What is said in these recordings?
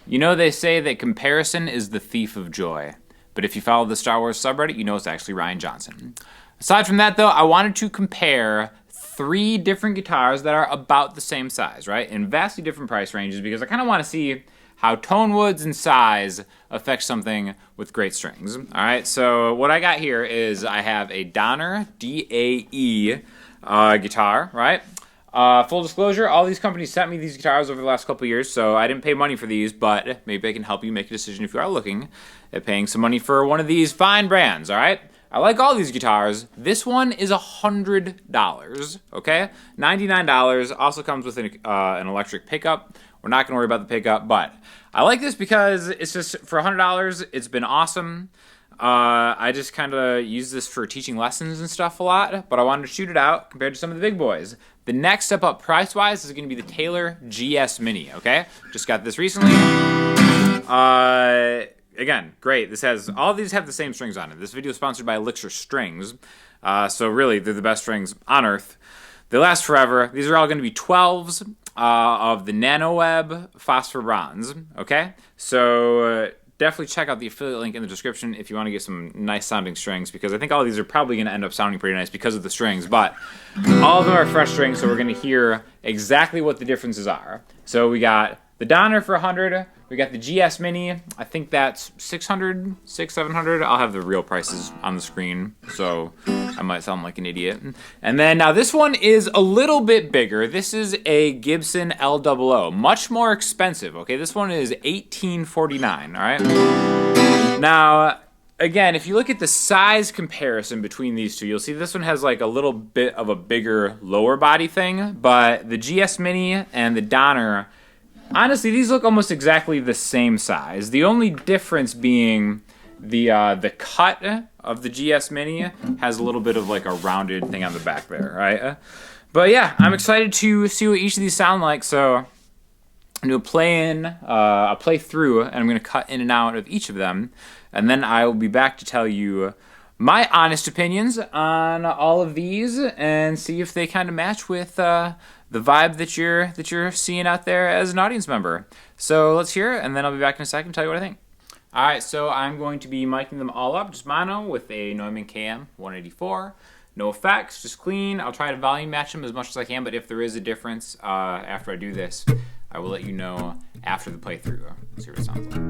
You know they say that comparison is the thief of joy, but if you follow the Star Wars subreddit, you know it's actually Ryan Johnson. Aside from that, though, I wanted to compare 3 different guitars that are about the same size, right? In vastly different price ranges, because I kind of want to see how tone woods and size affect something with great strings. All right, so what I got here is I have a Donner DAE guitar, right? Full disclosure, all these companies sent me these guitars over the last couple years, so I didn't pay money for these, but maybe I can help you make a decision if you are looking at paying some money for one of these fine brands, all right? I like all these guitars. This one is $100, okay? $99. Also comes with an electric pickup. We're not going to worry about the pickup, but I like this because it's just, for $100, it's been awesome. I just kind of use this for teaching lessons and stuff a lot, but I wanted to shoot it out compared to some of the big boys. The next step up price-wise is going to be the Taylor GS Mini, okay? Just got this recently. Again, great. All of these have the same strings on it. This video is sponsored by Elixir Strings, so really, they're the best strings on earth. They last forever. These are all going to be 12s of the NanoWeb Phosphor Bronze, okay? So definitely check out the affiliate link in the description if you want to get some nice sounding strings, because I think all of these are probably going to end up sounding pretty nice because of the strings, but all of them are fresh strings, so we're going to hear exactly what the differences are. So we got the Donner for 100, we got the GS Mini, I think that's 600, 700. I'll have the real prices on the screen, so I might sound like an idiot. And then now this one is a little bit bigger. This is a Gibson LOO, much more expensive, okay? This one is $1849, all right? Now, again, if you look at the size comparison between these two, you'll see this one has like a little bit of a bigger lower body thing, but the GS Mini and the Donner, honestly, these look almost exactly the same size. The only difference being the cut of the GS Mini has a little bit of like a rounded thing on the back there, right? But yeah, I'm excited to see what each of these sound like. So I'm going to play through, and I'm going to cut in and out of each of them, and then I will be back to tell you my honest opinions on all of these and see if they kind of match with the vibe that you're seeing out there as an audience member. So let's hear it, and then I'll be back in a second to tell you what I think. All right, so I'm going to be micing them all up, just mono with a Neumann KM 184. No effects, just clean. I'll try to volume match them as much as I can, but if there is a difference after I do this, I will let you know after the playthrough. Let's see what it sounds like.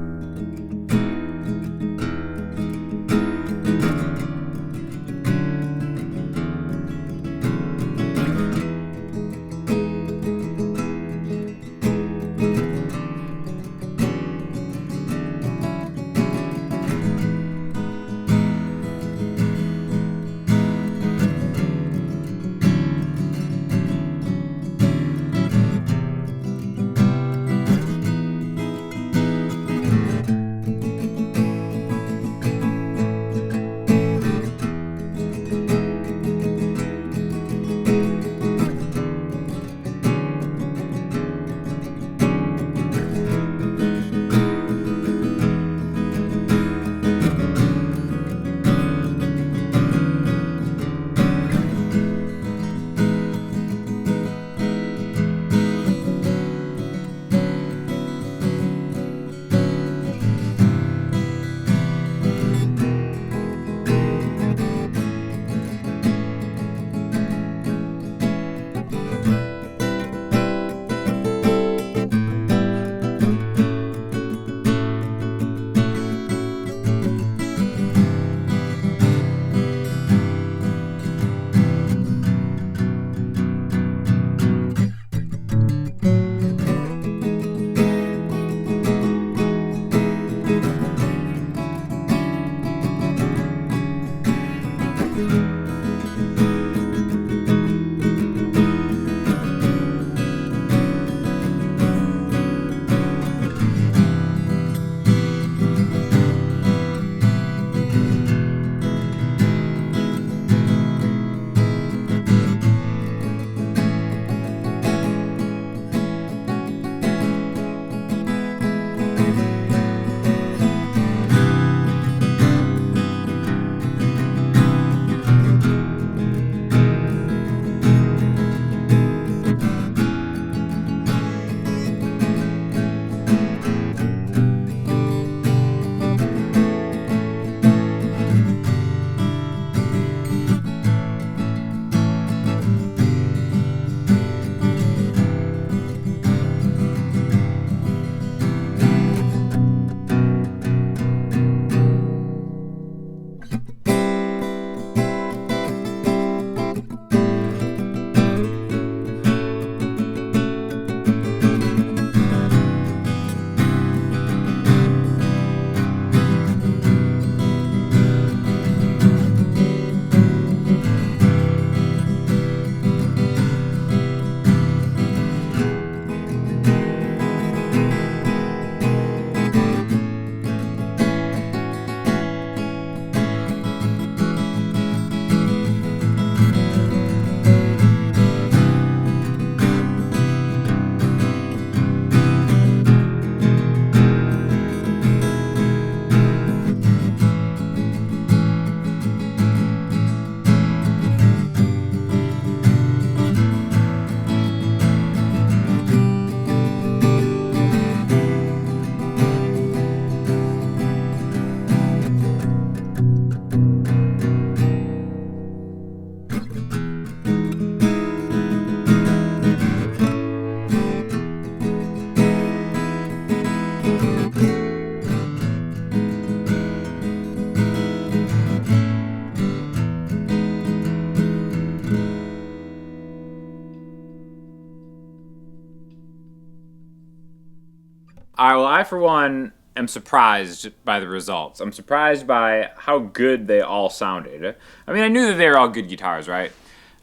All right, well, I, for one, am surprised by the results. I'm surprised by how good they all sounded. I mean, I knew that they were all good guitars, right?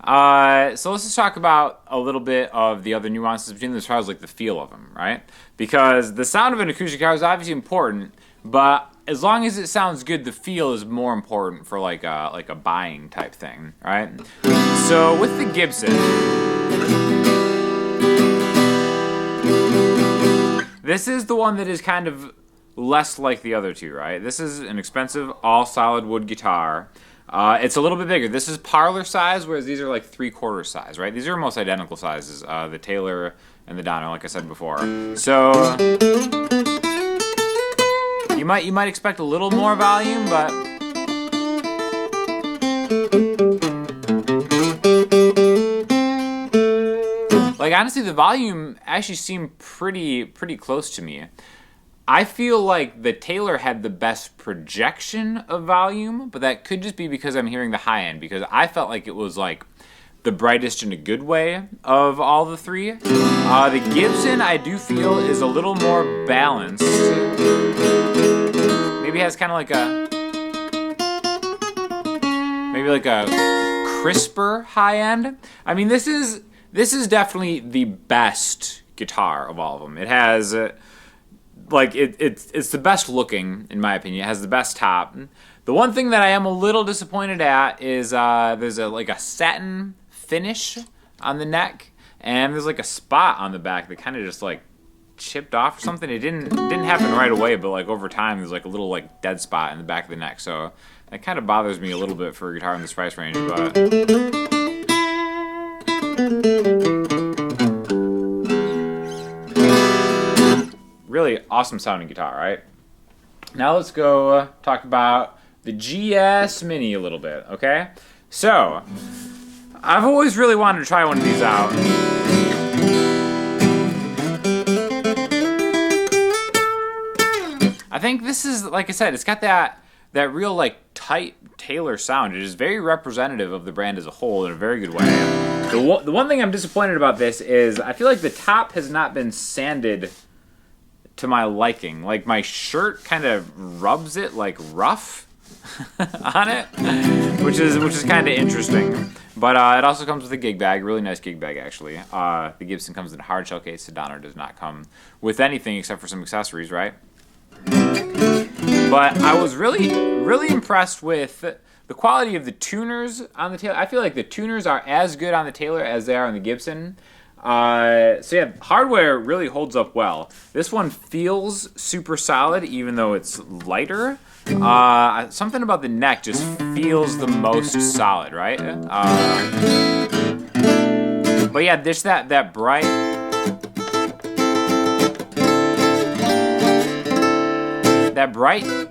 So let's just talk about a little bit of the other nuances between them as far as like the feel of them, right? Because the sound of an acoustic guitar is obviously important, but as long as it sounds good, the feel is more important for like a buying type thing, right? So with the Gibson, this is the one that is kind of less like the other two, right? This is an expensive all solid wood guitar. It's a little bit bigger. This is parlor size, whereas these are like 3/4 size, right? These are almost identical sizes, the Taylor and the Donner, like I said before. So you might expect a little more volume, but like honestly, the volume actually seemed pretty close to me. I feel like the Taylor had the best projection of volume, but that could just be because I'm hearing the high end, because I felt like it was like the brightest in a good way of all the three. The Gibson, I do feel, is a little more balanced. Maybe has kind of like a crisper high end. I mean, this is definitely the best guitar of all of them. It has it's the best looking, in my opinion. It has the best top. The one thing that I am a little disappointed at is there's a satin finish on the neck, and there's like a spot on the back that kind of just like chipped off or something. It didn't happen right away, but like over time there's like a little like dead spot in the back of the neck. So that kind of bothers me a little bit for a guitar in this price range, but really awesome sounding guitar, right? Now let's go talk about the GS Mini a little bit, okay? So, I've always really wanted to try one of these out. I think this is, like I said, it's got that real like tight Taylor sound. It is very representative of the brand as a whole in a very good way. The one thing I'm disappointed about this is I feel like the top has not been sanded to my liking. Like my shirt kind of rubs it like rough on it, which is kind of interesting. But it also comes with a gig bag, really nice gig bag actually. The Gibson comes in a hard shell case. The Donner does not come with anything except for some accessories, right? But I was really impressed with the quality of the tuners on the Taylor. I feel like the tuners are as good on the Taylor as they are on the Gibson. So yeah, hardware really holds up well. This one feels super solid, even though it's lighter. Something about the neck just feels the most solid, right? But yeah, there's that bright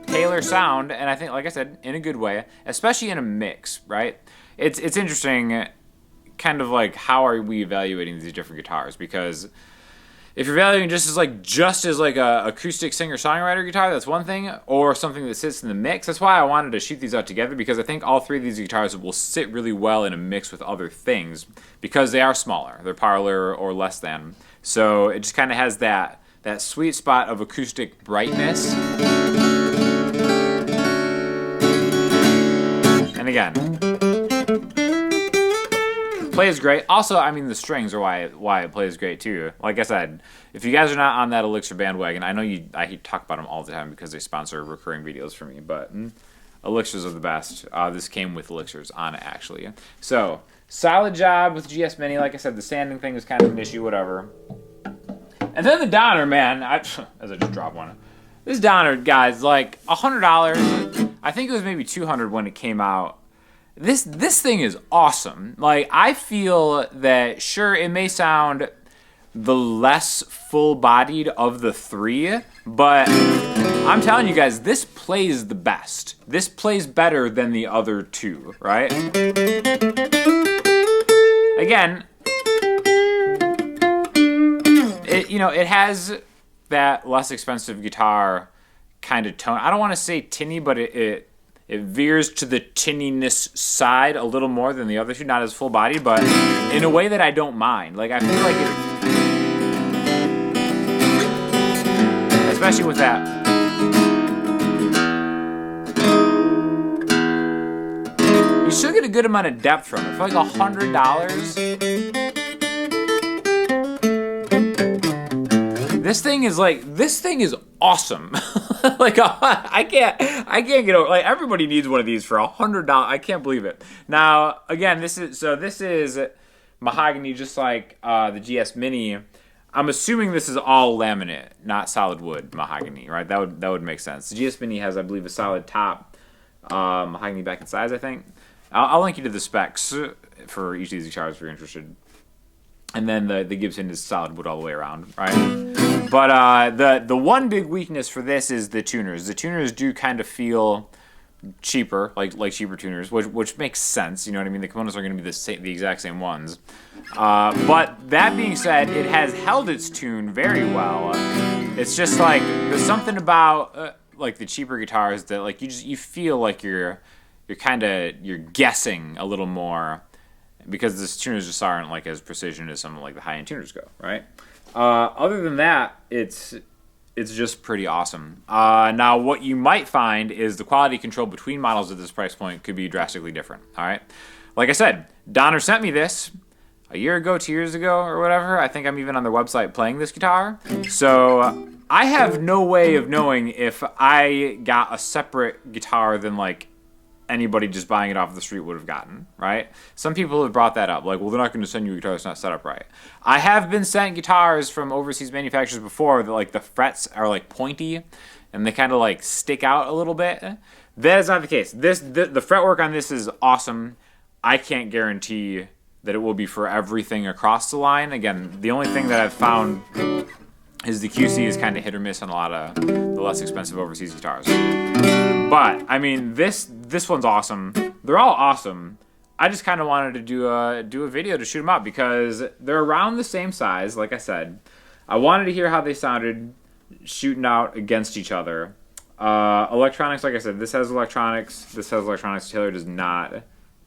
Taylor sound, and I think, like I said, in a good way, especially in a mix, right? It's interesting. Kind of like, how are we evaluating these different guitars? Because if you're evaluating just as a acoustic singer-songwriter guitar, that's one thing, or something that sits in the mix. That's why I wanted to shoot these out together, because I think all three of these guitars will sit really well in a mix with other things, because they are smaller. They're parlor or less than. So it just kind of has that sweet spot of acoustic brightness. And again, plays great. Also, I mean, the strings are why it plays great too. Like I said, if you guys are not on that Elixir bandwagon, I know I talk about them all the time because they sponsor recurring videos for me, but Elixirs are the best. This came with Elixirs on it, actually. So, solid job with GS Mini. Like I said, the sanding thing was kind of an issue, whatever. And then the Donner, man, as I just dropped one. This Donner, guys, like $100. I think it was maybe $200 when it came out. This thing is awesome. Like, I feel that, sure, it may sound the less full-bodied of the three, but I'm telling you guys, this plays the best. This plays better than the other two, right? Again, it has that less expensive guitar kind of tone. I don't want to say tinny, but it veers to the tinniness side a little more than the other two. Not as full body, but in a way that I don't mind. Like, I feel like especially with that. You still get a good amount of depth from it. For like $100, this thing is awesome. Like I can't get over. Like everybody needs one of these for $100. I can't believe it. Now again, this is mahogany, just like the GS Mini. I'm assuming this is all laminate, not solid wood mahogany, right? That would make sense. The GS Mini has, I believe, a solid top, mahogany back and sides, I think. I'll link you to the specs for each of these guitars if you're interested. And then the Gibson is solid wood all the way around, right? But the one big weakness for this is the tuners. The tuners do kind of feel cheaper, like cheaper tuners, which makes sense. You know what I mean? The components are going to be the exact same ones. But that being said, it has held its tune very well. It's just like there's something about like the cheaper guitars that like you feel like you're guessing a little more because the tuners just aren't like as precision as some of like the high end tuners go, right? Other than that, it's just pretty awesome. Now, what you might find is the quality control between models at this price point could be drastically different. All right, like I said, Donner sent me this a year ago, 2 years ago, or whatever. I think I'm even on their website playing this guitar. So I have no way of knowing if I got a separate guitar than like anybody just buying it off the street would have gotten, right? Some people have brought that up, like, well, they're not going to send you a guitar that's not set up right. I have been sent guitars from overseas manufacturers before that, like, the frets are, like, pointy, and they kind of, like, stick out a little bit. That is not the case. The fretwork on this is awesome. I can't guarantee that it will be for everything across the line. Again, the only thing that I've found is the QC is kind of hit or miss on a lot of the less expensive overseas guitars. But I mean, this one's awesome. They're all awesome. I just kind of wanted to do a video to shoot them up because they're around the same size. Like I said, I wanted to hear how they sounded shooting out against each other. Electronics, like I said, this has electronics. This has electronics. Taylor does not.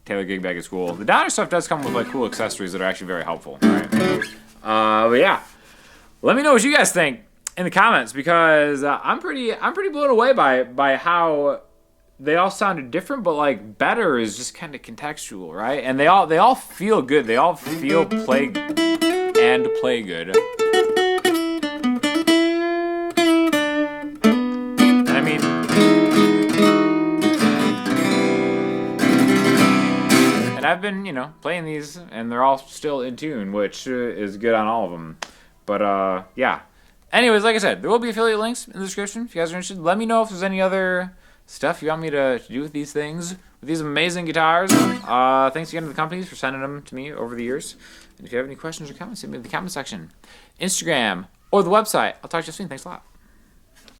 Taylor Gig Bag is cool. The Donner stuff does come with like cool accessories that are actually very helpful. Right? But yeah, let me know what you guys think in the comments because I'm pretty blown away by how they all sounded different, but like better is just kind of contextual, right? And they all feel good. They all feel play good. And I mean, and I've been playing these, and they're all still in tune, which is good on all of them. But yeah. Anyways, like I said, there will be affiliate links in the description if you guys are interested. Let me know if there's any other stuff you want me to do with these things, with these amazing guitars. Thanks again to the companies for sending them to me over the years. And if you have any questions or comments, send me in the comment section, Instagram, or the website. I'll talk to you soon. Thanks a lot.